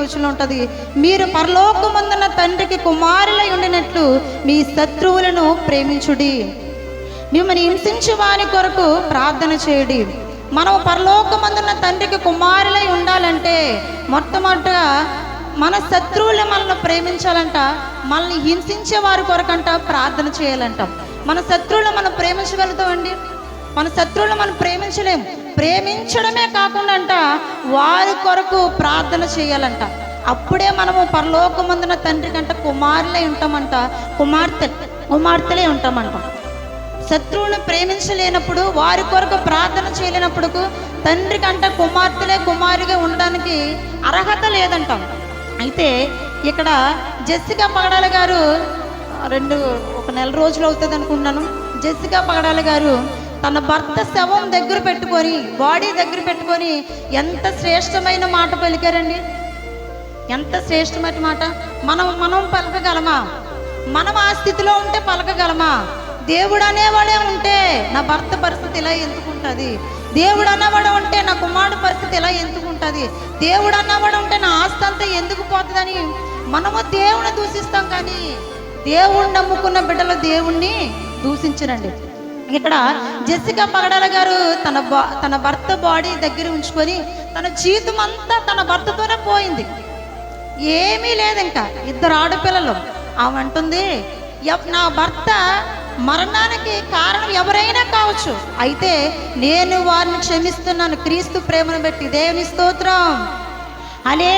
వచనంలో ఉంటుంది, మీరు పరలోకమందున్న తండ్రికి కుమారులై ఉండినట్లు మీ శత్రువులను ప్రేమించుడి, మిమ్మల్ని హింసించు వాని కొరకు ప్రార్థన చేయుడి. మనం పరలోకమందున్న తండ్రికి కుమారులై ఉండాలంటే మొట్టమొదటిగా మన శత్రువులు మనల్ని ప్రేమించాలంట, మనల్ని హింసించే వారి కొరకంట ప్రార్థన చేయాలంట. మన శత్రువులు మనం ప్రేమించగలుగుతామండి? మన శత్రువులు మనం ప్రేమించలేము. ప్రేమించడమే కాకుండా అంట వారి కొరకు ప్రార్థన చేయాలంట. అప్పుడే మనము పరలోకమందున తండ్రి కంట కుమారులై ఉంటామంట, కుమార్తెలే ఉంటామంట. శత్రువుని ప్రేమించలేనప్పుడు, వారి కొరకు ప్రార్థన చేయలేనప్పుడు తండ్రి కంట కుమారిగా ఉండడానికి అర్హత లేదంటాం. అయితే ఇక్కడ జెస్సికా పగడాల గారు ఒక నెల రోజులు అవుతుంది అనుకుంటున్నాను. జెస్సికా పగడాల గారు తన భర్త శవం దగ్గర పెట్టుకొని, బాడీ దగ్గర పెట్టుకొని ఎంత శ్రేష్టమైన మాట పలికారండి. ఎంత శ్రేష్టమైన మాట. మనం పలకగలమా? మనం ఆ స్థితిలో ఉంటే పలకగలమా? దేవుడు అనేవాడే ఉంటే నా భర్త పరిస్థితి ఇలా ఎందుకుంటుంది, దేవుడు అన్నవాడు ఉంటే నా కుమారుడు పరిస్థితి ఎలా ఎందుకుంటుంది, దేవుడు అన్నవాడు ఉంటే నా ఆస్తి అంతా ఎందుకు పోతుందని మనము దేవుని దూషిస్తాం. కానీ దేవుణ్ణి నమ్ముకున్న బిడ్డలు దేవుణ్ణి దూషించరండి. ఇక్కడ జెస్సికా పగడాల గారు తన భర్త బాడీ దగ్గర ఉంచుకొని తన జీవితం అంతా తన భర్తతోనే పోయింది. ఏమీ లేదు, ఇంకా 2 ఆడపిల్లలు. ఆమె అంటుంది, నా భర్త మరణానికి కారణం ఎవరైనా కావచ్చు, అయితే నేను వారిని క్షమిస్తున్నాను క్రీస్తు ప్రేమను బట్టి. దేవుని స్తోత్రం. అలే